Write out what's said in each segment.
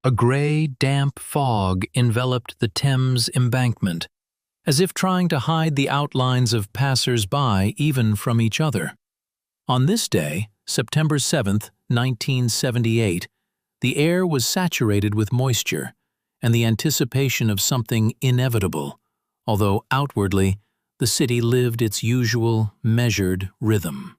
A gray, damp fog enveloped the Thames embankment, as if trying to hide the outlines of passers-by even from each other. On this day, September 7, 1978, the air was saturated with moisture and the anticipation of something inevitable, although outwardly, the city lived its usual, measured rhythm.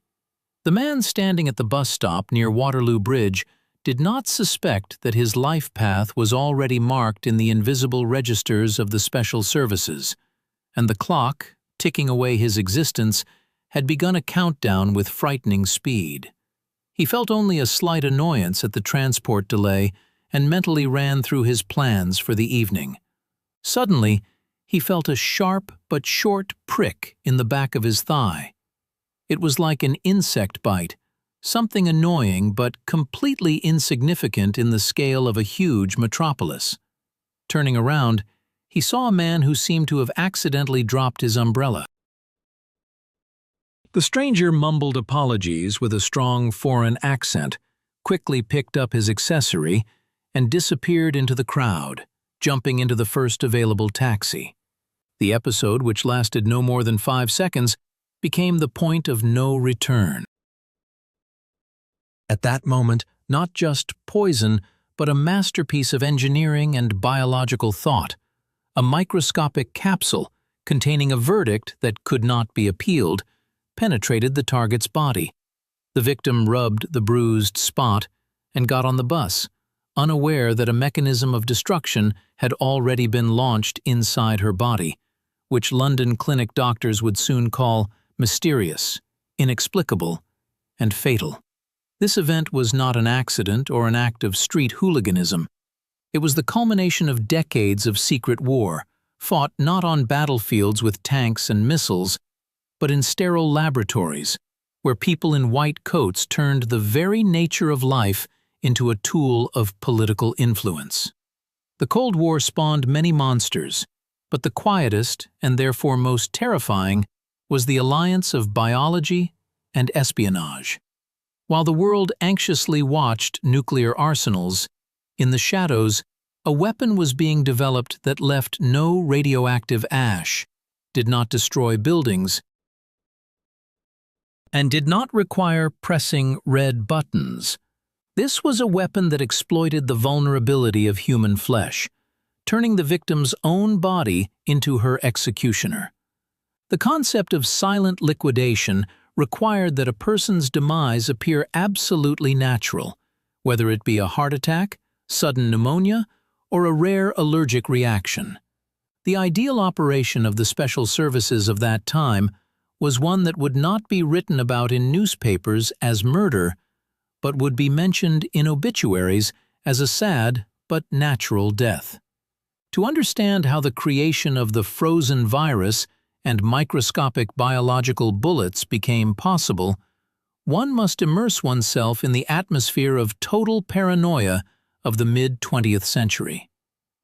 The man standing at the bus stop near Waterloo Bridge did not suspect that his life path was already marked in the invisible registers of the special services, and the clock, ticking away his existence, had begun a countdown with frightening speed. He felt only a slight annoyance at the transport delay and mentally ran through his plans for the evening. Suddenly, he felt a sharp but short prick in the back of his thigh. It was like an insect bite, something annoying but completely insignificant in the scale of a huge metropolis. Turning around, he saw a man who seemed to have accidentally dropped his umbrella. The stranger mumbled apologies with a strong foreign accent, quickly picked up his accessory, and disappeared into the crowd, jumping into the first available taxi. The episode, which lasted no more than 5 seconds, became the point of no return. At that moment, not just poison, but a masterpiece of engineering and biological thought, a microscopic capsule containing a verdict that could not be appealed, penetrated the target's body. The victim rubbed the bruised spot and got on the bus, unaware that a mechanism of destruction had already been launched inside her body, which London clinic doctors would soon call mysterious, inexplicable, and fatal. This event was not an accident or an act of street hooliganism. It was the culmination of decades of secret war, fought not on battlefields with tanks and missiles, but in sterile laboratories, where people in white coats turned the very nature of life into a tool of political influence. The Cold War spawned many monsters, but the quietest, and therefore most terrifying, was the alliance of biology and espionage. While the world anxiously watched nuclear arsenals, in the shadows, a weapon was being developed that left no radioactive ash, did not destroy buildings, and did not require pressing red buttons. This was a weapon that exploited the vulnerability of human flesh, turning the victim's own body into her executioner. The concept of silent liquidation required that a person's demise appear absolutely natural, whether it be a heart attack, sudden pneumonia, or a rare allergic reaction. The ideal operation of the special services of that time was one that would not be written about in newspapers as murder, but would be mentioned in obituaries as a sad but natural death. To understand how the creation of the frozen virus and microscopic biological bullets became possible, one must immerse oneself in the atmosphere of total paranoia of the mid-20th century.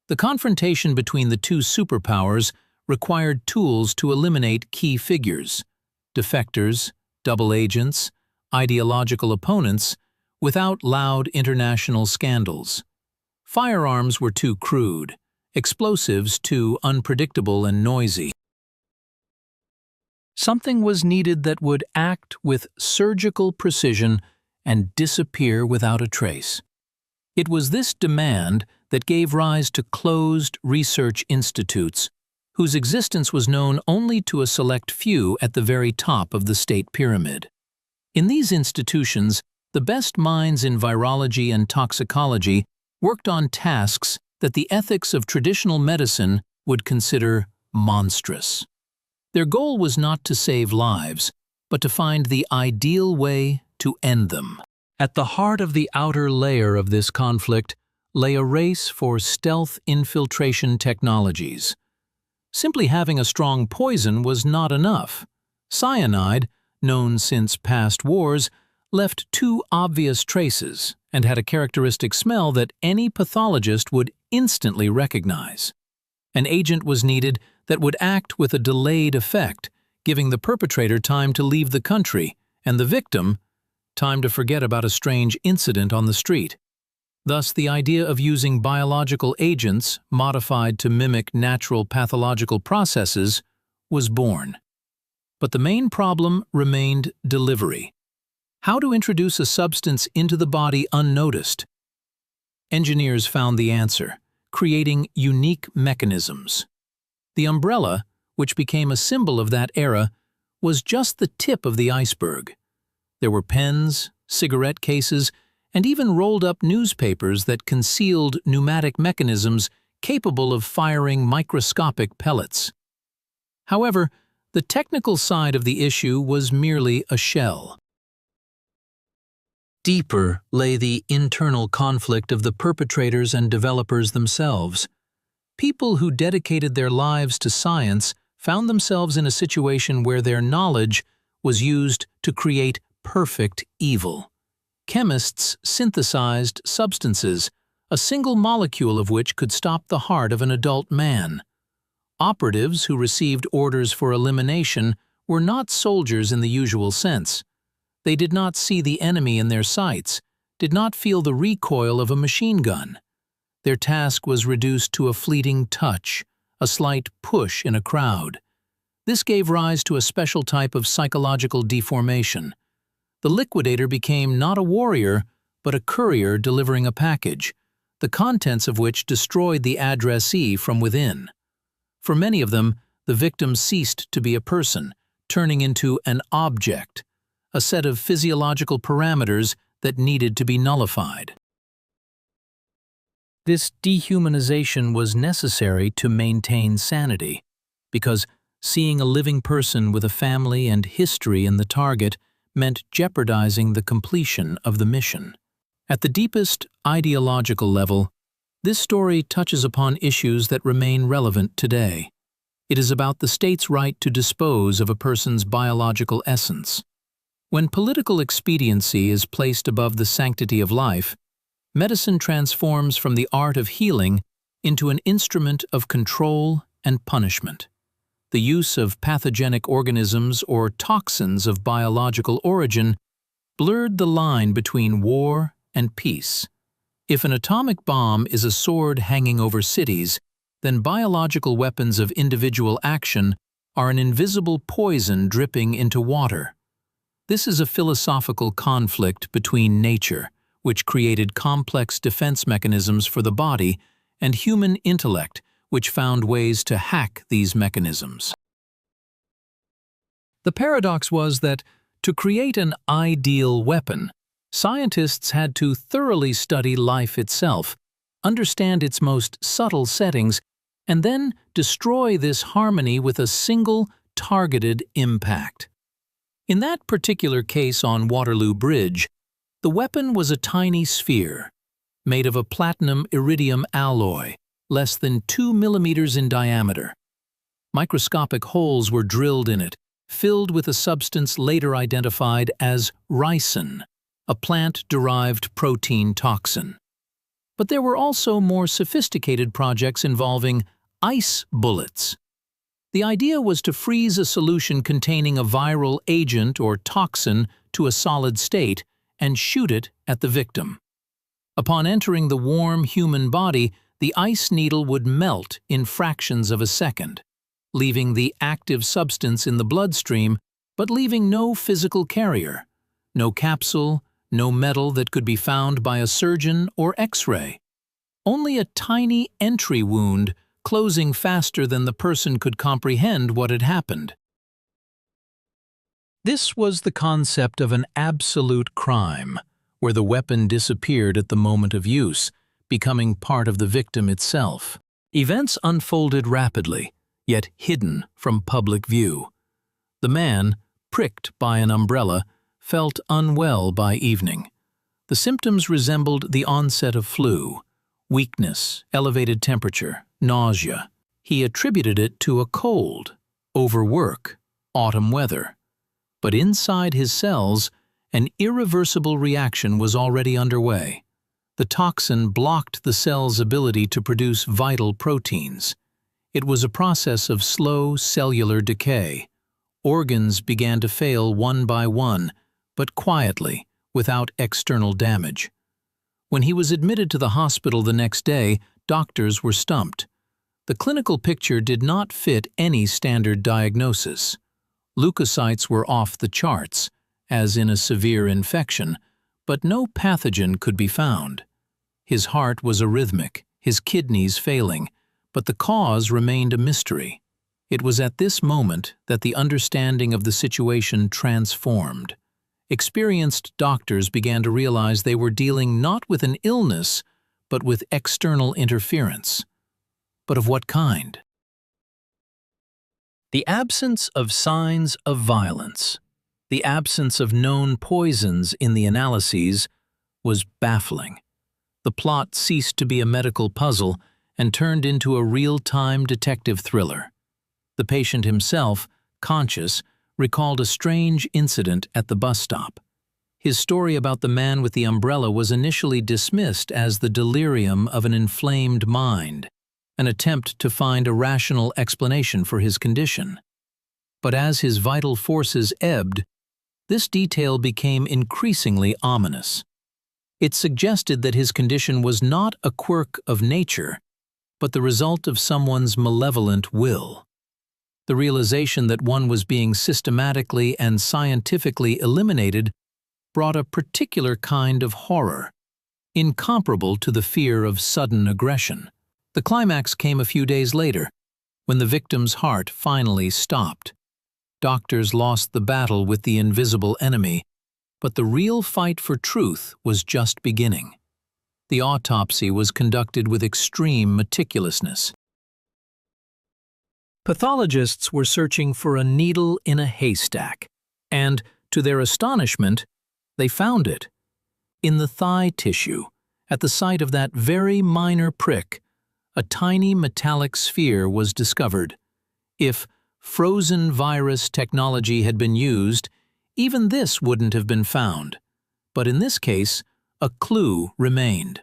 The confrontation between the two superpowers required tools to eliminate key figures, defectors, double agents, ideological opponents, without loud international scandals. Firearms were too crude, explosives too unpredictable and noisy. Something was needed that would act with surgical precision and disappear without a trace. It was this demand that gave rise to closed research institutes, whose existence was known only to a select few at the very top of the state pyramid. In these institutions, the best minds in virology and toxicology worked on tasks that the ethics of traditional medicine would consider monstrous. Their goal was not to save lives, but to find the ideal way to end them. At the heart of the outer layer of this conflict lay a race for stealth infiltration technologies. Simply having a strong poison was not enough. Cyanide, known since past wars, left 2 obvious traces and had a characteristic smell that any pathologist would instantly recognize. An agent was needed that would act with a delayed effect, giving the perpetrator time to leave the country and the victim time to forget about a strange incident on the street. Thus, the idea of using biological agents modified to mimic natural pathological processes was born. But the main problem remained delivery. How to introduce a substance into the body unnoticed? Engineers found the answer, creating unique mechanisms. The umbrella, which became a symbol of that era, was just the tip of the iceberg. There were pens, cigarette cases, and even rolled-up newspapers that concealed pneumatic mechanisms capable of firing microscopic pellets. However, the technical side of the issue was merely a shell. Deeper lay the internal conflict of the perpetrators and developers themselves. People who dedicated their lives to science found themselves in a situation where their knowledge was used to create perfect evil. Chemists synthesized substances, a single molecule of which could stop the heart of an adult man. Operatives who received orders for elimination were not soldiers in the usual sense. They did not see the enemy in their sights, did not feel the recoil of a machine gun. Their task was reduced to a fleeting touch, a slight push in a crowd. This gave rise to a special type of psychological deformation. The liquidator became not a warrior, but a courier delivering a package, the contents of which destroyed the addressee from within. For many of them, the victim ceased to be a person, turning into an object, a set of physiological parameters that needed to be nullified. This dehumanization was necessary to maintain sanity, because seeing a living person with a family and history in the target meant jeopardizing the completion of the mission. At the deepest ideological level, this story touches upon issues that remain relevant today. It is about the state's right to dispose of a person's biological essence. When political expediency is placed above the sanctity of life, medicine transforms from the art of healing into an instrument of control and punishment. The use of pathogenic organisms or toxins of biological origin blurred the line between war and peace. If an atomic bomb is a sword hanging over cities, then biological weapons of individual action are an invisible poison dripping into water. This is a philosophical conflict between nature, which created complex defense mechanisms for the body, and human intellect, which found ways to hack these mechanisms. The paradox was that, to create an ideal weapon, scientists had to thoroughly study life itself, understand its most subtle settings, and then destroy this harmony with a single, targeted impact. In that particular case on Waterloo Bridge, the weapon was a tiny sphere, made of a platinum-iridium alloy, less than 2 millimeters in diameter. Microscopic holes were drilled in it, filled with a substance later identified as ricin, a plant-derived protein toxin. But there were also more sophisticated projects involving ice bullets. The idea was to freeze a solution containing a viral agent or toxin to a solid state and shoot it at the victim. Upon entering the warm human body, the ice needle would melt in fractions of a second, leaving the active substance in the bloodstream, but leaving no physical carrier, no capsule, no metal that could be found by a surgeon or X-ray. Only a tiny entry wound, closing faster than the person could comprehend what had happened. This was the concept of an absolute crime, where the weapon disappeared at the moment of use, becoming part of the victim itself. Events unfolded rapidly, yet hidden from public view. The man, pricked by an umbrella, felt unwell by evening. The symptoms resembled the onset of flu: weakness, elevated temperature, nausea. He attributed it to a cold, overwork, autumn weather. But inside his cells, an irreversible reaction was already underway. The toxin blocked the cell's ability to produce vital proteins. It was a process of slow cellular decay. Organs began to fail one by one, but quietly, without external damage. When he was admitted to the hospital the next day, doctors were stumped. The clinical picture did not fit any standard diagnosis. Leukocytes were off the charts, as in a severe infection, but no pathogen could be found. His heart was arrhythmic, his kidneys failing, but the cause remained a mystery. It was at this moment that the understanding of the situation transformed. Experienced doctors began to realize they were dealing not with an illness, but with external interference. But of what kind? The absence of signs of violence, the absence of known poisons in the analyses, was baffling. The plot ceased to be a medical puzzle and turned into a real-time detective thriller. The patient himself, conscious, recalled a strange incident at the bus stop. His story about the man with the umbrella was initially dismissed as the delirium of an inflamed mind, an attempt to find a rational explanation for his condition. But as his vital forces ebbed, this detail became increasingly ominous. It suggested that his condition was not a quirk of nature, but the result of someone's malevolent will. The realization that one was being systematically and scientifically eliminated brought a particular kind of horror, incomparable to the fear of sudden aggression. The climax came a few days later, when the victim's heart finally stopped. Doctors lost the battle with the invisible enemy, but the real fight for truth was just beginning. The autopsy was conducted with extreme meticulousness. Pathologists were searching for a needle in a haystack, and, to their astonishment, they found it. In the thigh tissue, at the site of that very minor prick, a tiny metallic sphere was discovered. If frozen virus technology had been used, even this wouldn't have been found. But in this case, a clue remained.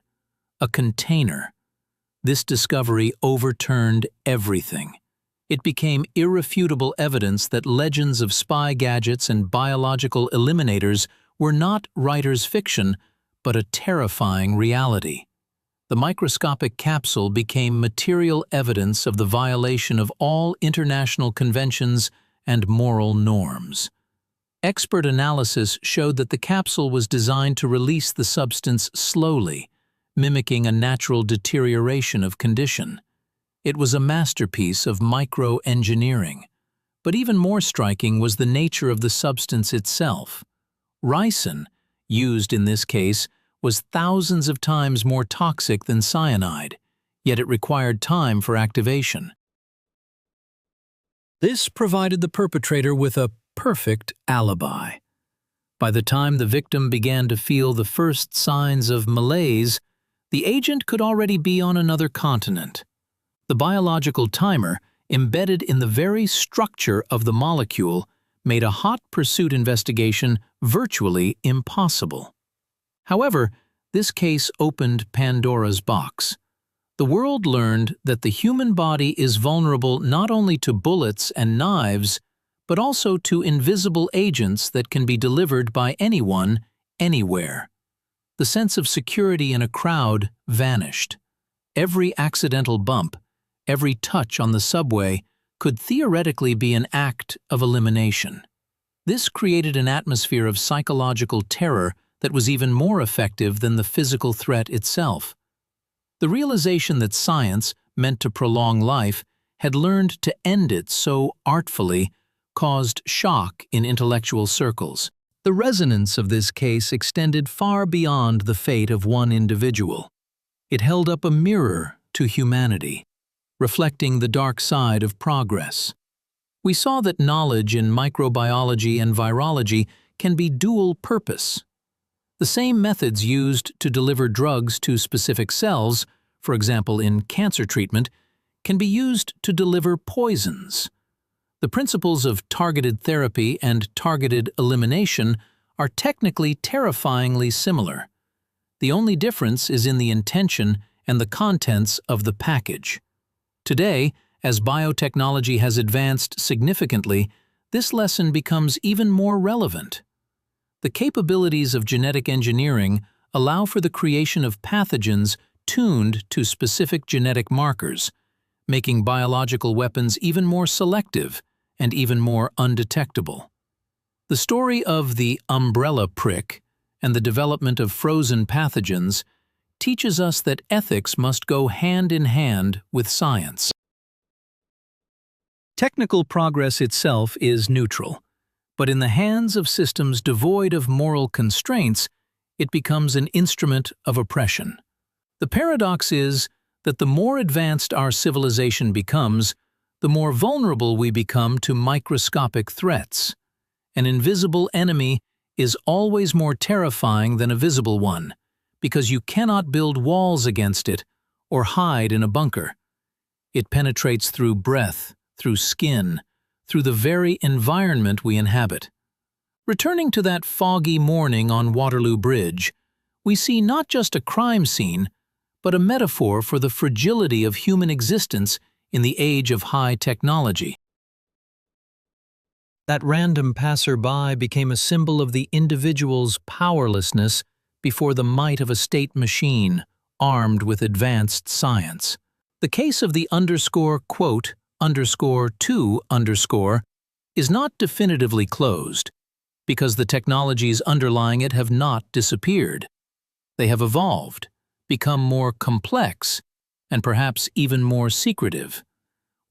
A container. This discovery overturned everything. It became irrefutable evidence that legends of spy gadgets and biological eliminators were not writer's fiction, but a terrifying reality. The microscopic capsule became material evidence of the violation of all international conventions and moral norms. Expert analysis showed that the capsule was designed to release the substance slowly, mimicking a natural deterioration of condition. It was a masterpiece of microengineering. But even more striking was the nature of the substance itself. Ricin, used in this case, was thousands of times more toxic than cyanide, yet it required time for activation. This provided the perpetrator with a perfect alibi. By the time the victim began to feel the first signs of malaise, the agent could already be on another continent. The biological timer, embedded in the very structure of the molecule, made a hot pursuit investigation virtually impossible. However, this case opened Pandora's box. The world learned that the human body is vulnerable not only to bullets and knives, but also to invisible agents that can be delivered by anyone, anywhere. The sense of security in a crowd vanished. Every accidental bump, every touch on the subway could theoretically be an act of elimination. This created an atmosphere of psychological terror that was even more effective than the physical threat itself. The realization that science, meant to prolong life, had learned to end it so artfully caused shock in intellectual circles. The resonance of this case extended far beyond the fate of one individual. It held up a mirror to humanity, reflecting the dark side of progress. We saw that knowledge in microbiology and virology can be dual-purpose. The same methods used to deliver drugs to specific cells, for example in cancer treatment, can be used to deliver poisons. The principles of targeted therapy and targeted elimination are technically terrifyingly similar. The only difference is in the intention and the contents of the package. Today, as biotechnology has advanced significantly, this lesson becomes even more relevant. The capabilities of genetic engineering, allow for the creation of pathogens tuned to specific genetic markers, making biological weapons even more selective and even more undetectable. The story of the umbrella prick and the development of frozen pathogens teaches us that ethics must go hand in hand with science. Technical progress itself is neutral, but in the hands of systems devoid of moral constraints, it becomes an instrument of oppression. The paradox is that the more advanced our civilization becomes, the more vulnerable we become to microscopic threats. An invisible enemy is always more terrifying than a visible one, because you cannot build walls against it or hide in a bunker. It penetrates through breath, through skin, through the very environment we inhabit. Returning to that foggy morning on Waterloo Bridge, we see not just a crime scene, but a metaphor for the fragility of human existence in the age of high technology. That random passerby became a symbol of the individual's powerlessness before the might of a state machine armed with advanced science. The case of the _quote _2_ is not definitively closed, because the technologies underlying it have not disappeared. They have evolved, become more complex, and perhaps even more secretive.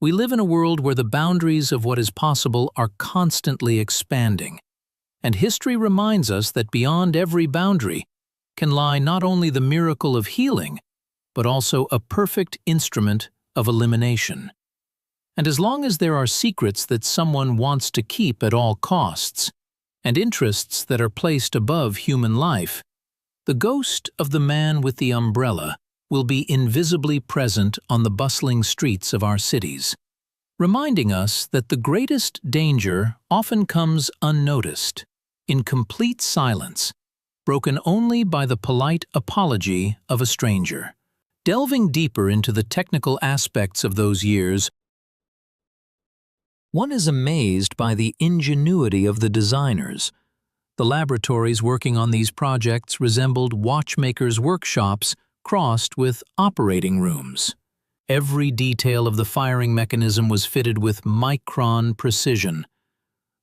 We live in a world where the boundaries of what is possible are constantly expanding, and history reminds us that beyond every boundary can lie not only the miracle of healing, but also a perfect instrument of elimination. And as long as there are secrets that someone wants to keep at all costs, and interests that are placed above human life, the ghost of the man with the umbrella will be invisibly present on the bustling streets of our cities, reminding us that the greatest danger often comes unnoticed, in complete silence, broken only by the polite apology of a stranger. Delving deeper into the technical aspects of those years, one is amazed by the ingenuity of the designers. The laboratories working on these projects resembled watchmakers' workshops crossed with operating rooms. Every detail of the firing mechanism was fitted with micron precision.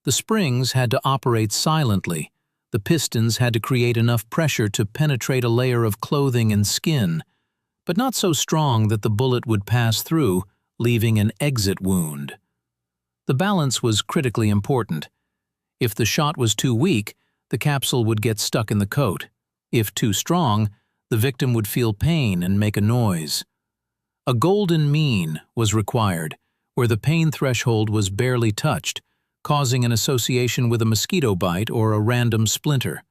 The springs had to operate silently. The pistons had to create enough pressure to penetrate a layer of clothing and skin, but not so strong that the bullet would pass through, leaving an exit wound. The balance was critically important. If the shot was too weak, the capsule would get stuck in the coat. If too strong, the victim would feel pain and make a noise. A golden mean was required, where the pain threshold was barely touched, causing an association with a mosquito bite or a random splinter.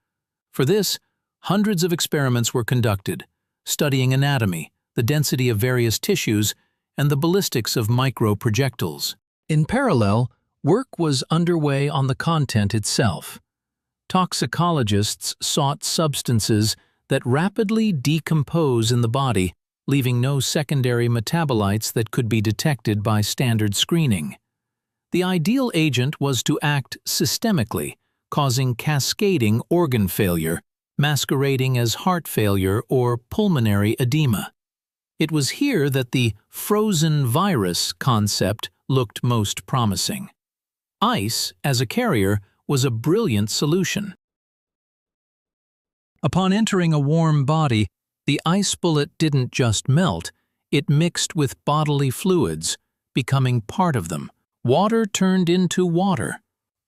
For this, hundreds of experiments were conducted, studying anatomy, the density of various tissues, and the ballistics of microprojectiles. In parallel, work was underway on the content itself. Toxicologists sought substances that rapidly decompose in the body, leaving no secondary metabolites that could be detected by standard screening. The ideal agent was to act systemically, causing cascading organ failure, masquerading as heart failure or pulmonary edema. It was here that the frozen virus concept looked most promising. Ice, as a carrier, was a brilliant solution. Upon entering a warm body, the ice bullet didn't just melt, it mixed with bodily fluids, becoming part of them. Water turned into water.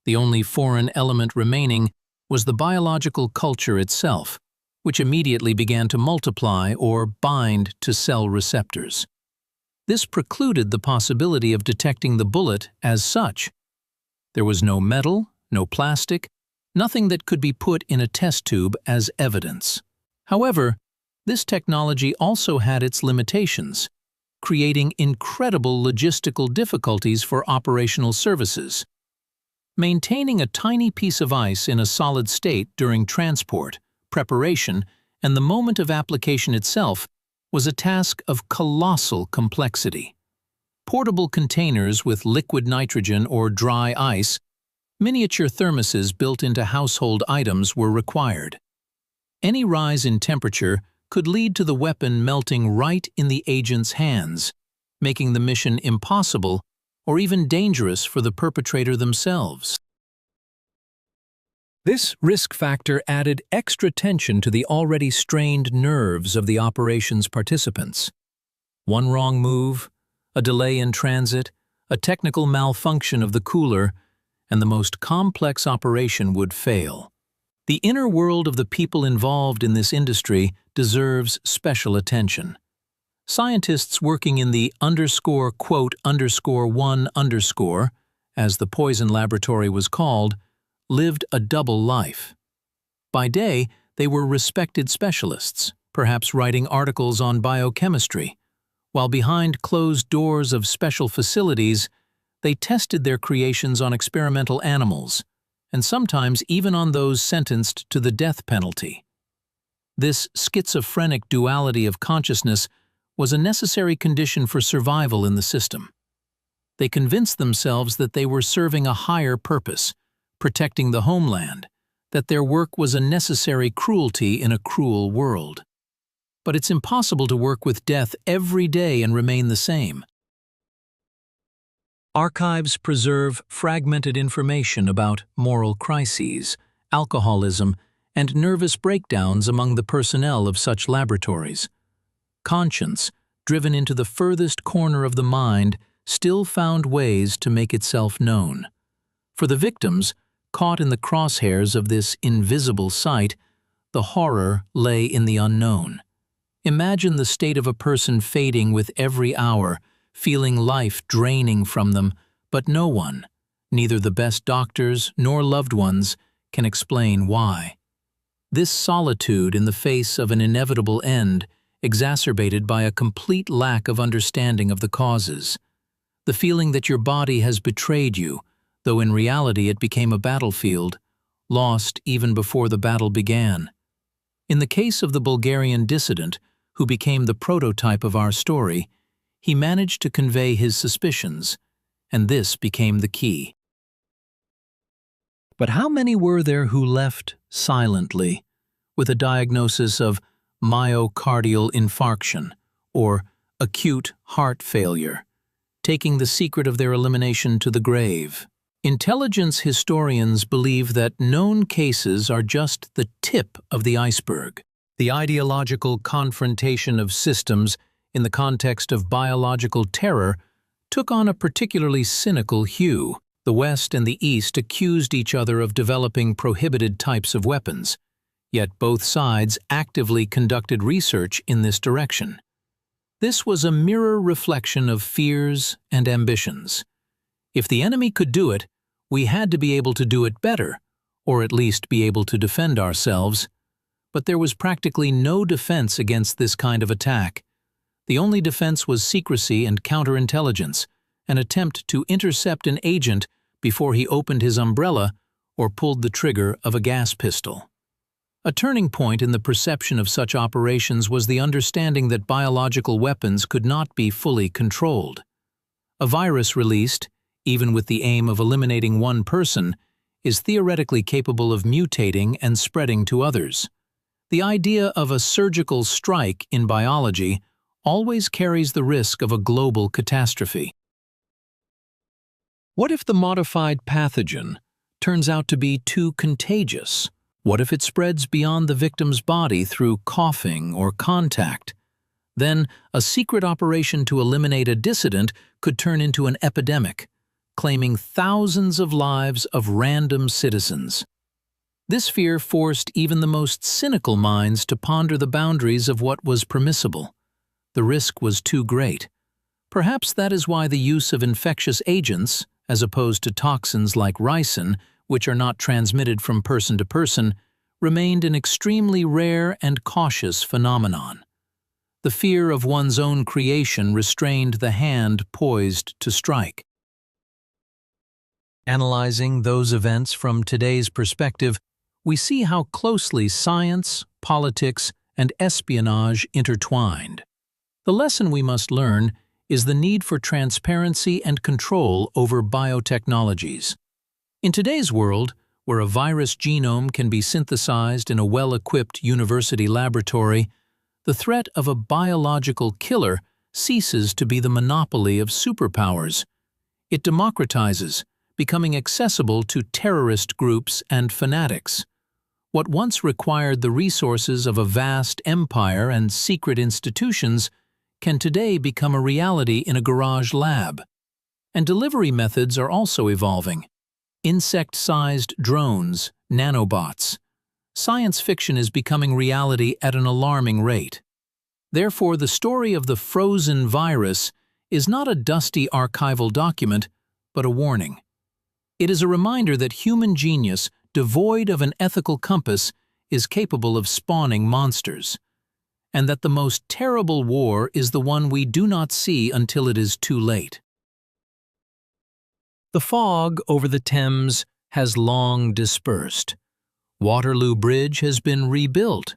The only foreign element remaining was the biological culture itself, which immediately began to multiply or bind to cell receptors. This precluded the possibility of detecting the bullet as such. There was no metal, no plastic, nothing that could be put in a test tube as evidence. However, this technology also had its limitations, creating incredible logistical difficulties for operational services. Maintaining a tiny piece of ice in a solid state during transport, preparation, and the moment of application itself was a task of colossal complexity. Portable containers with liquid nitrogen or dry ice, miniature thermoses built into household items were required. Any rise in temperature could lead to the weapon melting right in the agent's hands, making the mission impossible or even dangerous for the perpetrator themselves. This risk factor added extra tension to the already strained nerves of the operation's participants. One wrong move, a delay in transit, a technical malfunction of the cooler, and the most complex operation would fail. The inner world of the people involved in this industry deserves special attention. Scientists working in the _1_, as the poison laboratory was called, lived a double life. By day, they were respected specialists, perhaps writing articles on biochemistry, while behind closed doors of special facilities, they tested their creations on experimental animals, and sometimes even on those sentenced to the death penalty. This schizophrenic duality of consciousness was a necessary condition for survival in the system. They convinced themselves that they were serving a higher purpose, protecting the homeland, that their work was a necessary cruelty in a cruel world. But it's impossible to work with death every day and remain the same. Archives preserve fragmented information about moral crises, alcoholism, and nervous breakdowns among the personnel of such laboratories. Conscience, driven into the furthest corner of the mind, still found ways to make itself known. For the victims, caught in the crosshairs of this invisible sight, the horror lay in the unknown. Imagine the state of a person fading with every hour, feeling life draining from them, but no one, neither the best doctors nor loved ones, can explain why. This solitude in the face of an inevitable end, exacerbated by a complete lack of understanding of the causes. The feeling that your body has betrayed you, though in reality it became a battlefield, lost even before the battle began. In the case of the Bulgarian dissident, who became the prototype of our story, he managed to convey his suspicions, and this became the key. But how many were there who left silently, with a diagnosis of myocardial infarction or acute heart failure, taking the secret of their elimination to the grave? Intelligence historians believe that known cases are just the tip of the iceberg. The ideological confrontation of systems in the context of biological terror took on a particularly cynical hue. The West and the East accused each other of developing prohibited types of weapons, yet both sides actively conducted research in this direction. This was a mirror reflection of fears and ambitions. If the enemy could do it, we had to be able to do it better, or at least be able to defend ourselves. But there was practically no defense against this kind of attack. The only defense was secrecy and counterintelligence, an attempt to intercept an agent before he opened his umbrella or pulled the trigger of a gas pistol. A turning point in the perception of such operations was the understanding that biological weapons could not be fully controlled. A virus released, even with the aim of eliminating one person, is theoretically capable of mutating and spreading to others. The idea of a surgical strike in biology always carries the risk of a global catastrophe. What if the modified pathogen turns out to be too contagious? What if it spreads beyond the victim's body through coughing or contact? Then, a secret operation to eliminate a dissident could turn into an epidemic, claiming thousands of lives of random citizens. This fear forced even the most cynical minds to ponder the boundaries of what was permissible. The risk was too great. Perhaps that is why the use of infectious agents, as opposed to toxins like ricin, which are not transmitted from person to person, remained an extremely rare and cautious phenomenon. The fear of one's own creation restrained the hand poised to strike. Analyzing those events from today's perspective, we see how closely science, politics, and espionage intertwined. The lesson we must learn is the need for transparency and control over biotechnologies. In today's world, where a virus genome can be synthesized in a well-equipped university laboratory, the threat of a biological killer ceases to be the monopoly of superpowers. It democratizes, becoming accessible to terrorist groups and fanatics. What once required the resources of a vast empire and secret institutions can today become a reality in a garage lab. And delivery methods are also evolving. Insect-sized drones, nanobots. Science fiction is becoming reality at an alarming rate. Therefore, the story of the frozen virus is not a dusty archival document, but a warning. It is a reminder that human genius, devoid of an ethical compass, is capable of spawning monsters, and that the most terrible war is the one we do not see until it is too late. The fog over the Thames has long dispersed. Waterloo Bridge has been rebuilt.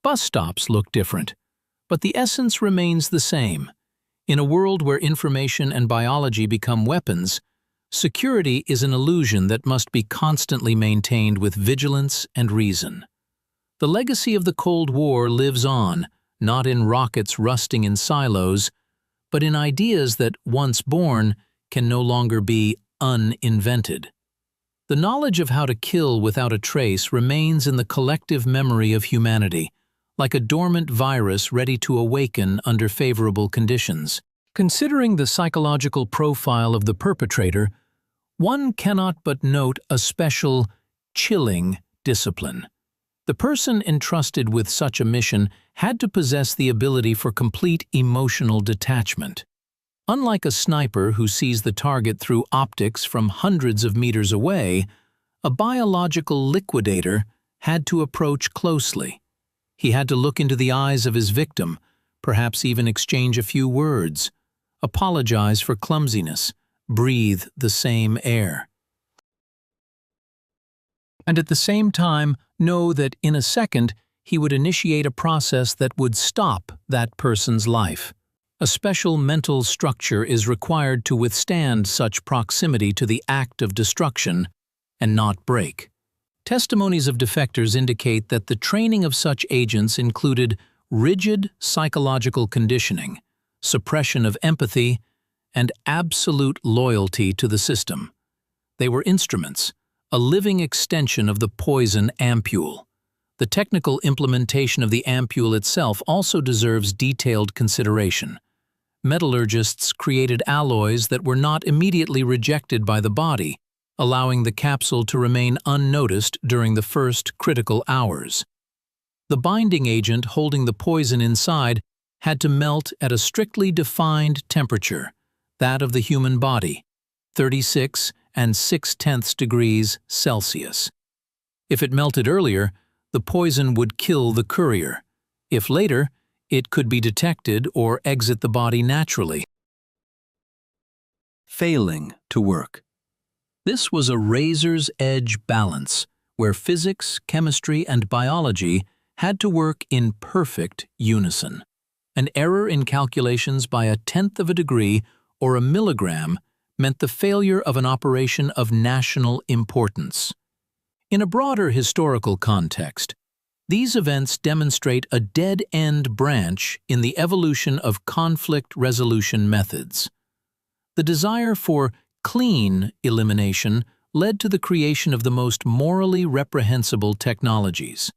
Bus stops look different, but the essence remains the same. In a world where information and biology become weapons, security is an illusion that must be constantly maintained with vigilance and reason. The legacy of the Cold War lives on, not in rockets rusting in silos, but in ideas that, once born, can no longer be uninvented. The knowledge of how to kill without a trace remains in the collective memory of humanity, like a dormant virus ready to awaken under favorable conditions. Considering the psychological profile of the perpetrator, one cannot but note a special, chilling discipline. The person entrusted with such a mission had to possess the ability for complete emotional detachment. Unlike a sniper who sees the target through optics from hundreds of meters away, a biological liquidator had to approach closely. He had to look into the eyes of his victim, perhaps even exchange a few words, apologize for clumsiness, breathe the same air. And at the same time, know that in a second he would initiate a process that would stop that person's life. A special mental structure is required to withstand such proximity to the act of destruction and not break. Testimonies of defectors indicate that the training of such agents included rigid psychological conditioning, suppression of empathy, and absolute loyalty to the system. They were instruments, a living extension of the poison ampule. The technical implementation of the ampule itself also deserves detailed consideration. Metallurgists created alloys that were not immediately rejected by the body, allowing the capsule to remain unnoticed during the first critical hours. The binding agent holding the poison inside had to melt at a strictly defined temperature, that of the human body, 36 6/10 degrees Celsius. If it melted earlier, the poison would kill the courier. If later, it could be detected or exit the body naturally. Failing to work. This was a razor's edge balance, where physics, chemistry, and biology had to work in perfect unison. An error in calculations by 1/10 of a degree or a milligram meant the failure of an operation of national importance. In a broader historical context, these events demonstrate a dead-end branch in the evolution of conflict resolution methods. The desire for clean elimination led to the creation of the most morally reprehensible technologies.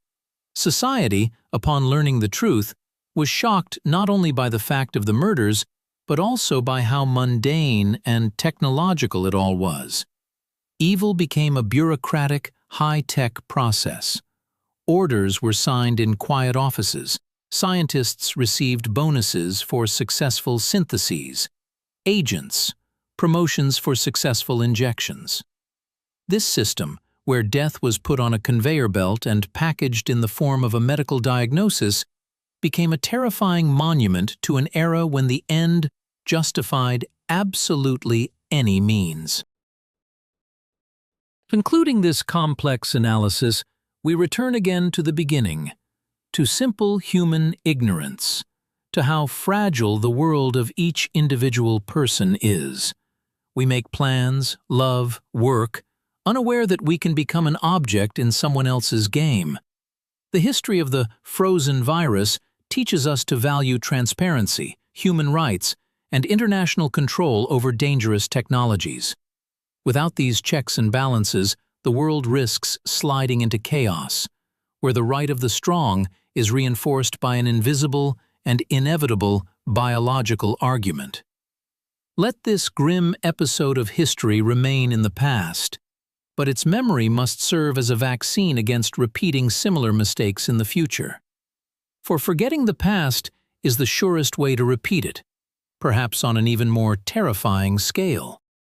Society, upon learning the truth, was shocked not only by the fact of the murders, but also by how mundane and technological it all was. Evil became a bureaucratic, high-tech process. Orders were signed in quiet offices. Scientists received bonuses for successful syntheses. Agents, promotions for successful injections. This system, where death was put on a conveyor belt and packaged in the form of a medical diagnosis, became a terrifying monument to an era when the end justified absolutely any means. Concluding this complex analysis, we return again to the beginning, to simple human ignorance, to how fragile the world of each individual person is. We make plans, love, work, unaware that we can become an object in someone else's game. The history of the frozen virus teaches us to value transparency, human rights, and international control over dangerous technologies. Without these checks and balances, the world risks sliding into chaos, where the right of the strong is reinforced by an invisible and inevitable biological argument. Let this grim episode of history remain in the past, but its memory must serve as a vaccine against repeating similar mistakes in the future. For forgetting the past is the surest way to repeat it, perhaps on an even more terrifying scale.